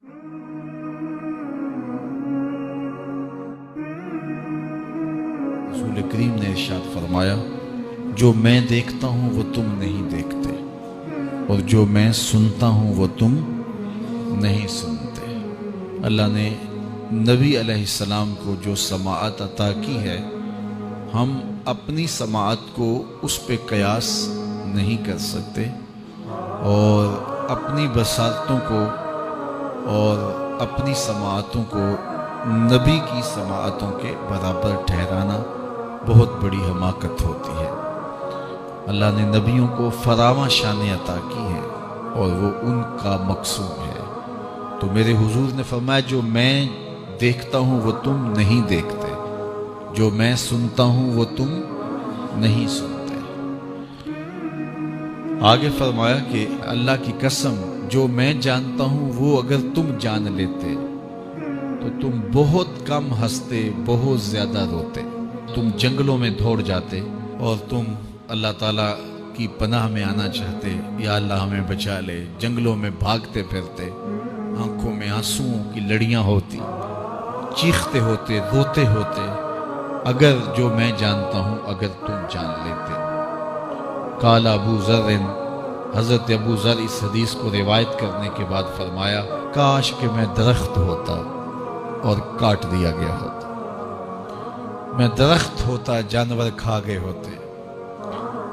رسول کریم نے ارشاد فرمایا، جو میں دیکھتا ہوں وہ تم نہیں دیکھتے، اور جو میں سنتا ہوں وہ تم نہیں سنتے۔ اللہ نے نبی علیہ السلام کو جو سماعت عطا کی ہے، ہم اپنی سماعت کو اس پہ قیاس نہیں کر سکتے، اور اپنی بصارتوں کو اور اپنی سماعتوں کو نبی کی سماعتوں کے برابر ٹھہرانا بہت بڑی حماقت ہوتی ہے۔ اللہ نے نبیوں کو فراواں شان عطا کی ہے اور وہ ان کا مقصود ہے۔ تو میرے حضور نے فرمایا، جو میں دیکھتا ہوں وہ تم نہیں دیکھتے، جو میں سنتا ہوں وہ تم نہیں سنتے۔ آگے فرمایا کہ اللہ کی قسم، جو میں جانتا ہوں وہ اگر تم جان لیتے تو تم بہت کم ہنستے، بہت زیادہ روتے، تم جنگلوں میں دوڑ جاتے اور تم اللہ تعالیٰ کی پناہ میں آنا چاہتے، یا اللہ ہمیں بچا لے، جنگلوں میں بھاگتے پھرتے، آنکھوں میں آنسوؤں کی لڑیاں ہوتی، چیختے ہوتے، روتے ہوتے، اگر جو میں جانتا ہوں اگر تم جان لیتے۔ قال ابو ذر، حضرت ابو ذر اس حدیث کو روایت کرنے کے بعد فرمایا، کاش کہ میں درخت ہوتا اور کاٹ دیا گیا ہوتا، میں درخت ہوتا جانور کھا گئے ہوتے۔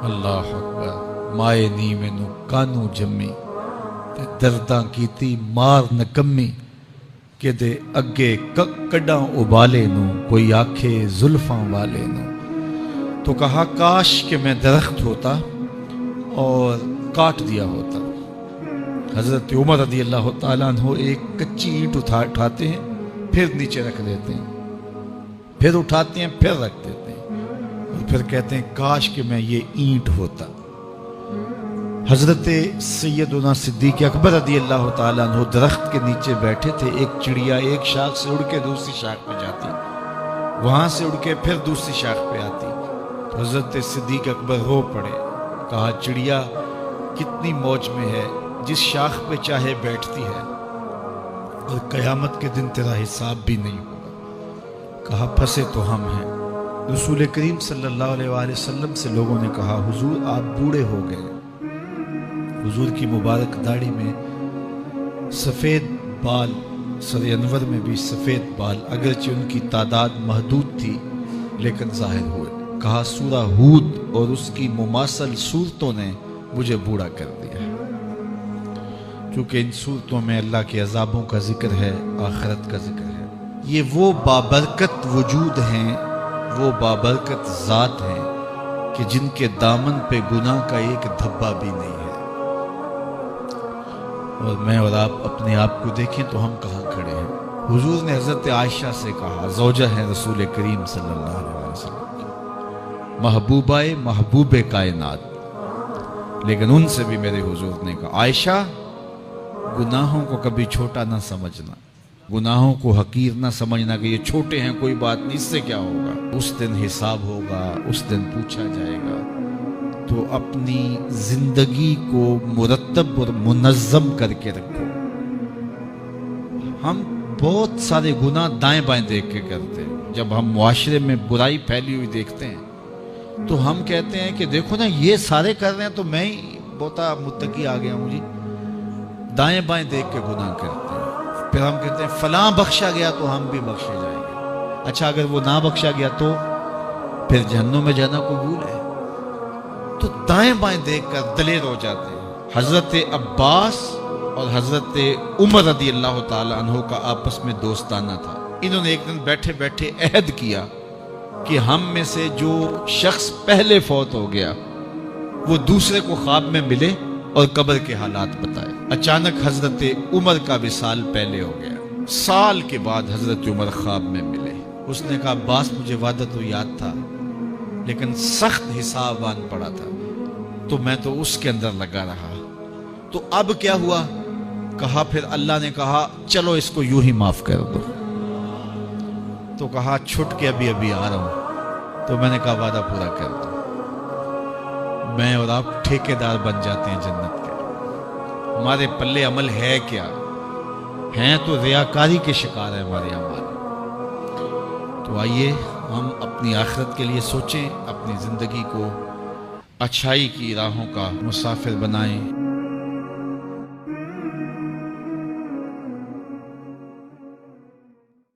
اللہ اکبر۔ مائے نی مینوں کانوں جمی تے درداں کیتی مار نکمی، کہ دے اگے کڈاں ابالے نوں کوئی آکھے زلفاں والے نوں۔ تو کہا کاش کہ میں درخت ہوتا اور کاٹ دیا ہوتا۔ حضرت عمر رضی اللہ تعالیٰ عنہ ایک کچی اینٹ اٹھاتے ہیں، پھر نیچے رکھ دیتے ہیں، پھر اٹھاتے ہیں، پھر رکھ دیتے ہیں، اور پھر کہتے ہیں کاش کہ میں یہ اینٹ ہوتا۔ حضرت سیدنا صدیق اکبر رضی اللہ تعالیٰ عنہ درخت کے نیچے بیٹھے تھے، ایک چڑیا ایک شاخ سے اڑ کے دوسری شاخ پہ جاتی، وہاں سے اڑ کے پھر دوسری شاخ پہ آتی، تو حضرت صدیق اکبر رو پڑے، کہا چڑیا کتنی موج میں ہے، جس شاخ پہ چاہے بیٹھتی ہے، اور قیامت کے دن تیرا حساب بھی نہیں ہوگا۔ کہا پھنسے تو ہم ہیں۔ رسول کریم صلی اللہ علیہ وآلہ وسلم سے لوگوں نے کہا، حضور آپ بوڑھے ہو گئے۔ حضور کی مبارک داڑھی میں سفید بال، سر انور میں بھی سفید بال، اگرچہ ان کی تعداد محدود تھی لیکن ظاہر ہوئے۔ کہا سورہ ہود اور اس کی مماثل صورتوں نے مجھے بوڑھا کر دیا ہے، کیونکہ ان صورتوں میں اللہ کے عذابوں کا ذکر ہے، آخرت کا ذکر ہے۔ یہ وہ بابرکت وجود ہیں، وہ بابرکت ذات ہیں کہ جن کے دامن پہ گناہ کا ایک دھبا بھی نہیں ہے۔ اور میں اور آپ اپنے آپ کو دیکھیں تو ہم کہاں کھڑے ہیں۔ حضور نے حضرت عائشہ سے کہا، زوجہ ہے رسول کریم صلی اللہ علیہ وسلم کی، محبوبہ محبوب کائنات، لیکن ان سے بھی میرے حضور نے کہا، عائشہ گناہوں کو کبھی چھوٹا نہ سمجھنا، گناہوں کو حقیر نہ سمجھنا کہ یہ چھوٹے ہیں کوئی بات نہیں، اس سے کیا ہوگا، اس دن حساب ہوگا، اس دن پوچھا جائے گا۔ تو اپنی زندگی کو مرتب اور منظم کر کے رکھو۔ ہم بہت سارے گناہ دائیں بائیں دیکھ کے کرتے ہیں۔ جب ہم معاشرے میں برائی پھیلی ہوئی دیکھتے ہیں تو ہم کہتے ہیں کہ دیکھو نا یہ سارے کر رہے ہیں تو میں ہی بہت متقی آ گیا ہوں جی۔ دائیں بائیں دیکھ کے گناہ کرتے ہیں، پھر ہم کہتے ہیں فلاں بخشا گیا تو ہم بھی بخشے جائیں گے۔ اچھا اگر وہ نہ بخشا گیا تو پھر جہنم میں جانا قبول ہے؟ تو دائیں بائیں دیکھ کر دلیر ہو جاتے ہیں۔ حضرت عباس اور حضرت عمر رضی اللہ تعالیٰ عنہ کا آپس میں دوستانہ تھا۔ انہوں نے ایک دن بیٹھے بیٹھے عہد کیا کہ ہم میں سے جو شخص پہلے فوت ہو گیا وہ دوسرے کو خواب میں ملے اور قبر کے حالات بتائے۔ اچانک حضرت عمر کا وصال پہلے ہو گیا، سال کے بعد حضرت عمر خواب میں ملے۔ اس نے کہا عباس مجھے وعدہ تو یاد تھا لیکن سخت حساب آن پڑا تھا تو میں تو اس کے اندر لگا رہا، تو اب کیا ہوا؟ کہا پھر اللہ نے کہا چلو اس کو یوں ہی معاف کر دو۔ تو کہا چھٹ کے ابھی ابھی آ رہا ہوں۔ تو میں نے کہا وعدہ پورا کر دو۔ میں اور آپ ٹھیکیدار بن جاتے ہیں جنت کے۔ ہمارے پلے عمل ہے کیا؟ ہیں تو ریاکاری کے شکار ہیں ہمارے اعمال۔ تو آئیے ہم اپنی آخرت کے لیے سوچیں، اپنی زندگی کو اچھائی کی راہوں کا مسافر بنائیں۔